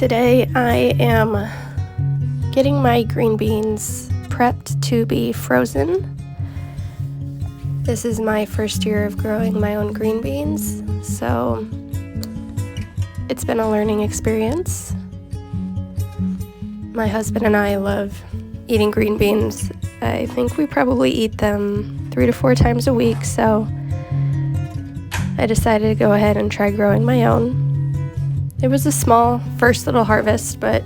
Today I am getting my green beans prepped to be frozen. This is my first year of growing my own green beans, so it's been a learning experience. My husband and I love eating green beans. I think we probably eat them 3 to 4 times a week, so I decided to go ahead and try growing my own. It was a small first little harvest, but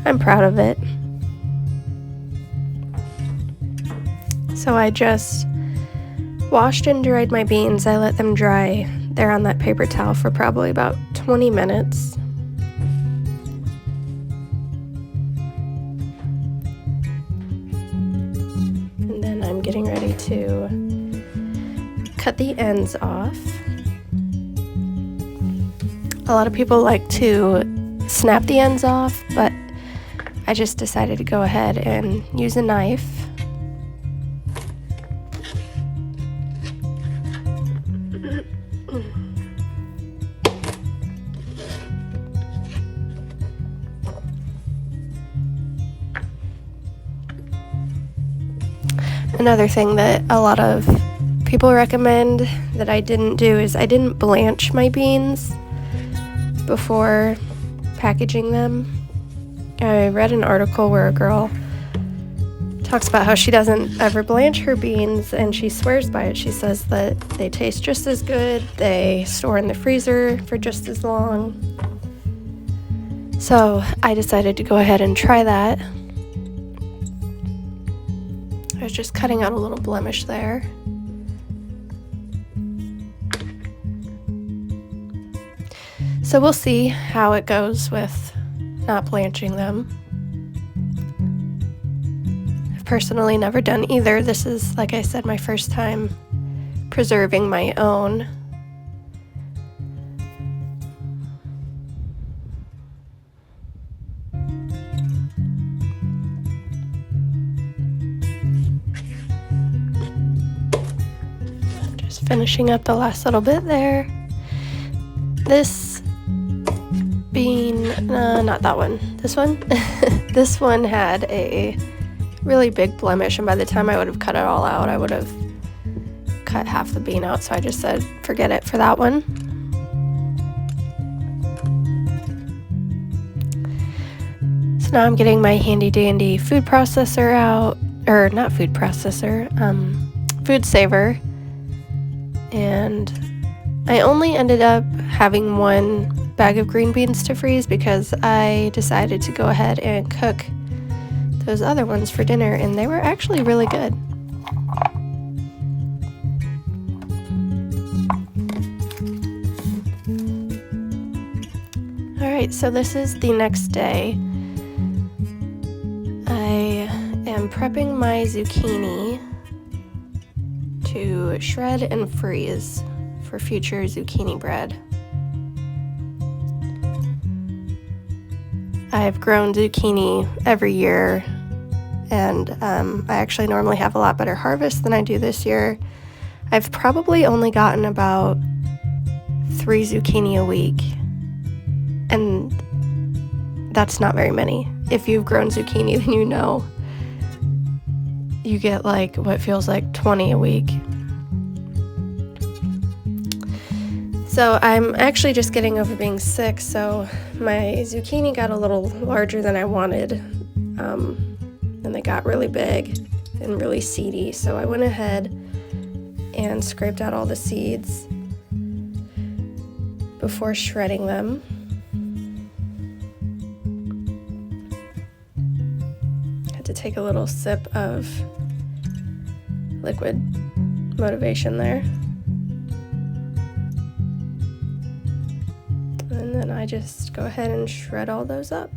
I'm proud of it. So I just washed and dried my beans. I let them dry there on that paper towel for probably about 20 minutes. And then I'm getting ready to cut the ends off. A lot of people like to snap the ends off, but I just decided to go ahead and use a knife. Another thing that a lot of people recommend that I didn't do is I didn't blanch my beans before packaging them. I read an article where a girl talks about how she doesn't ever blanch her beans, and she swears by it. She says that they taste just as good, they store in the freezer for just as long. So I decided to go ahead and try that. I was just cutting out a little blemish there. So we'll see how it goes with not blanching them. I've personally never done either. This is, like I said, my first time preserving my own. Just finishing up the last little bit there. This bean, not that one, this one. This one had a really big blemish, and by the time I would have cut it all out, I would have cut half the bean out, so I just said forget it for that one. So now I'm getting my handy dandy food processor out, or not food processor, food saver, and I only ended up having one bag of green beans to freeze because I decided to go ahead and cook those other ones for dinner, and they were actually really good. Alright, so this is the next day. I am prepping my zucchini to shred and freeze for future zucchini bread. I've grown zucchini every year, and I actually normally have a lot better harvest than I do this year. I've probably only gotten about 3 zucchini a week, and that's not very many. If you've grown zucchini, then you know you get like what feels like 20 a week. So I'm actually just getting over being sick, so my zucchini got a little larger than I wanted, and they got really big and really seedy, so I went ahead and scraped out all the seeds before shredding them. Had to take a little sip of liquid motivation there. And then I just go ahead and shred all those up.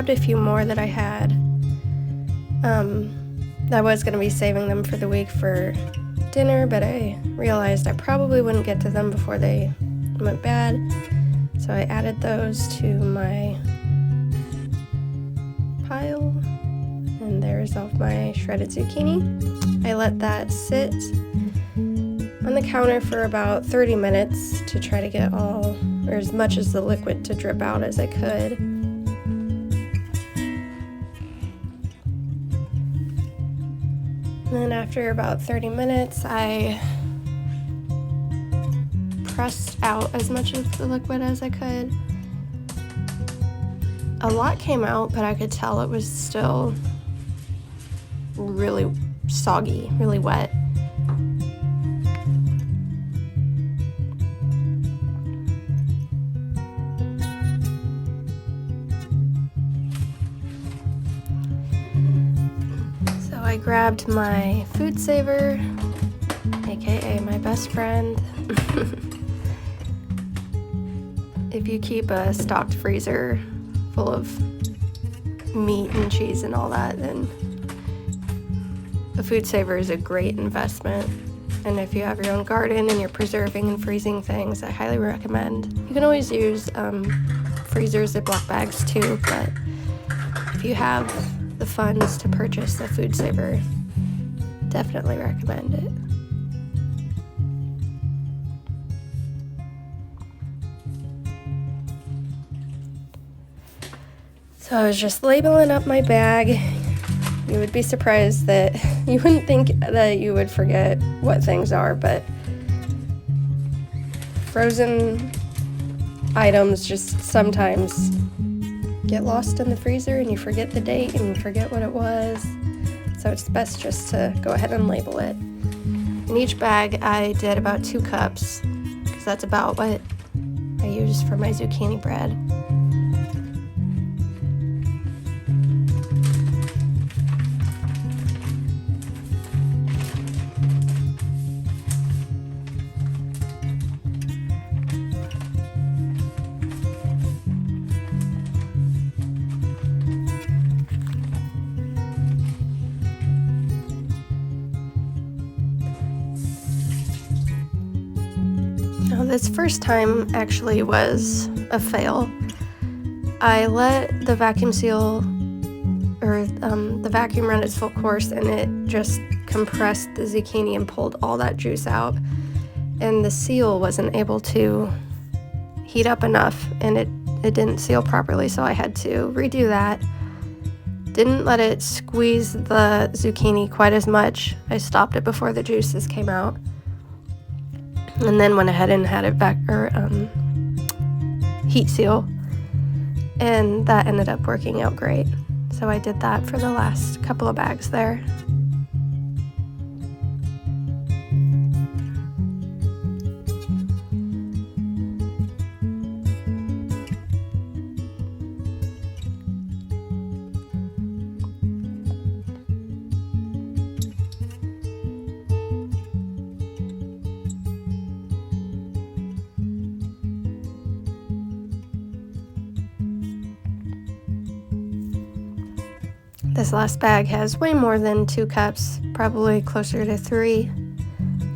grabbed a few more that I had. I was going to be saving them for the week for dinner, but I realized I probably wouldn't get to them before they went bad. So I added those to my pile. And there's all of my shredded zucchini. I let that sit on the counter for about 30 minutes to try to get all, or as much as the liquid to drip out as I could. And then after about 30 minutes, I pressed out as much of the liquid as I could. A lot came out, but I could tell it was still really soggy, really wet. So I grabbed my food saver, aka my best friend. If you keep a stocked freezer full of meat and cheese and all that, then a food saver is a great investment. And if you have your own garden and you're preserving and freezing things, I highly recommend. You can always use freezers, Ziploc bags too, but if you have the funds to purchase a food saver, definitely recommend it. So I was just labeling up my bag. You would be surprised that you wouldn't think that you would forget what things are, but frozen items just sometimes get lost in the freezer and you forget the date and you forget what it was. So it's best just to go ahead and label it. In each bag I did about 2 cups because that's about what I used for my zucchini bread. This first time actually was a fail. I let the vacuum seal, or the vacuum run its full course, and it just compressed the zucchini and pulled all that juice out. And the seal wasn't able to heat up enough, and it didn't seal properly, so I had to redo that. Didn't let it squeeze the zucchini quite as much. I stopped it before the juices came out. And then went ahead and had it back, heat seal, and that ended up working out great. So I did that for the last couple of bags there. This last bag has way more than 2 cups, probably closer to 3,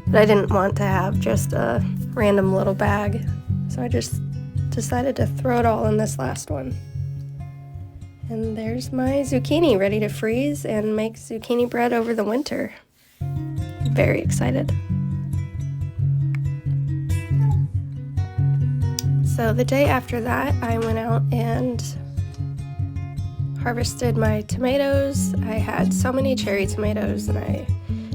but I didn't want to have just a random little bag, so I just decided to throw it all in this last one. And there's my zucchini ready to freeze and make zucchini bread over the winter. Very excited. So the day after that, I went out and harvested my tomatoes. I had so many cherry tomatoes and I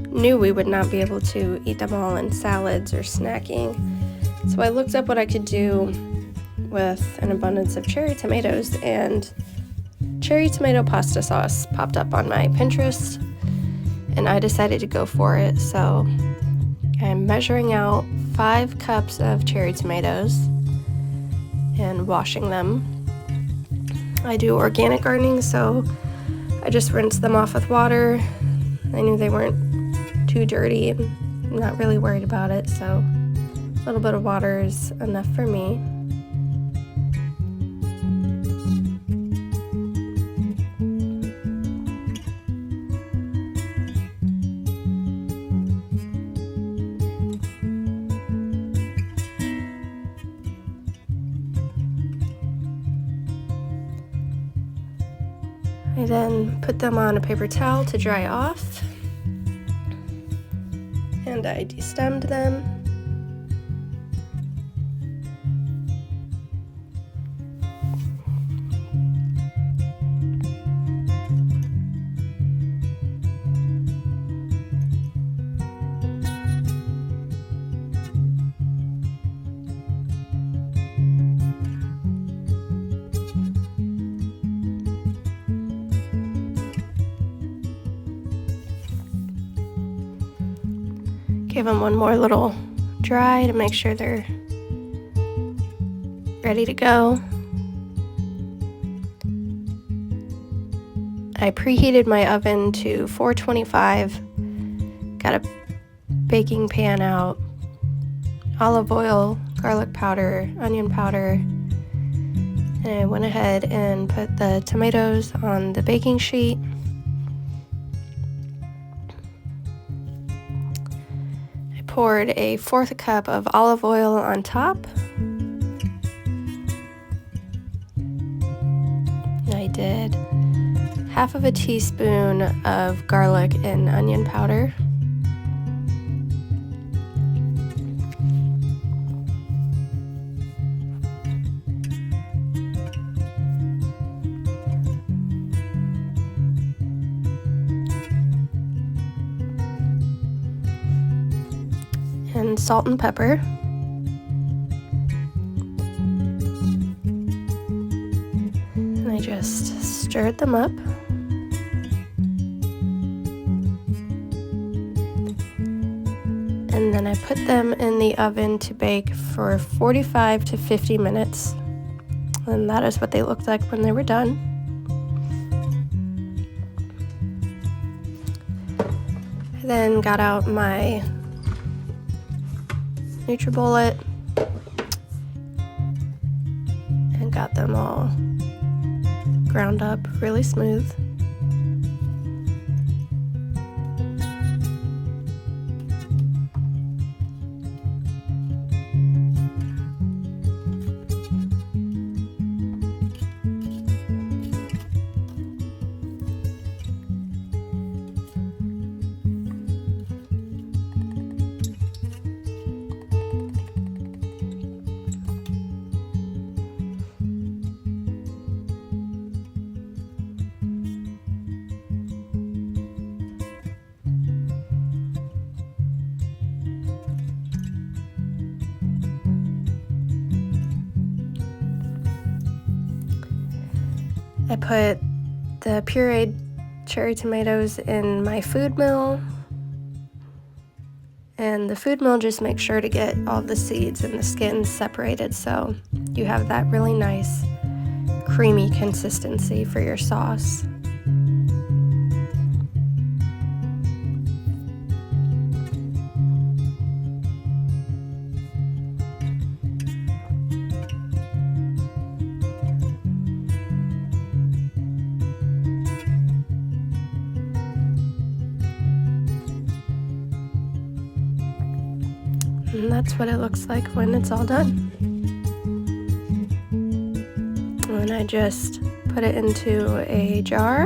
knew we would not be able to eat them all in salads or snacking. So I looked up what I could do with an abundance of cherry tomatoes, and cherry tomato pasta sauce popped up on my Pinterest and I decided to go for it. So I'm measuring out 5 cups of cherry tomatoes and washing them. I do organic gardening, so I just rinsed them off with water. I knew they weren't too dirty and I'm not really worried about it, so a little bit of water is enough for me. I then put them on a paper towel to dry off, and I destemmed them. Give them one more little dry to make sure they're ready to go. I preheated my oven to 425, got a baking pan out, olive oil, garlic powder, onion powder, and I went ahead and put the tomatoes on the baking sheet. Poured a 1/4 cup of olive oil on top. I did 1/2 teaspoon of garlic and onion powder. And salt and pepper. And I just stirred them up. And then I put them in the oven to bake for 45 to 50 minutes. And that is what they looked like when they were done. I then got out my NutriBullet and got them all ground up really smooth. I put the pureed cherry tomatoes in my food mill, and the food mill just makes sure to get all the seeds and the skins separated so you have that really nice creamy consistency for your sauce. And that's what it looks like when it's all done. And I just put it into a jar,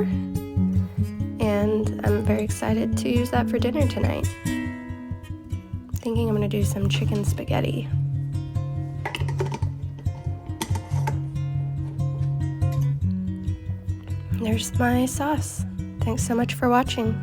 and I'm very excited to use that for dinner tonight. Thinking I'm gonna do some chicken spaghetti. There's my sauce. Thanks so much for watching.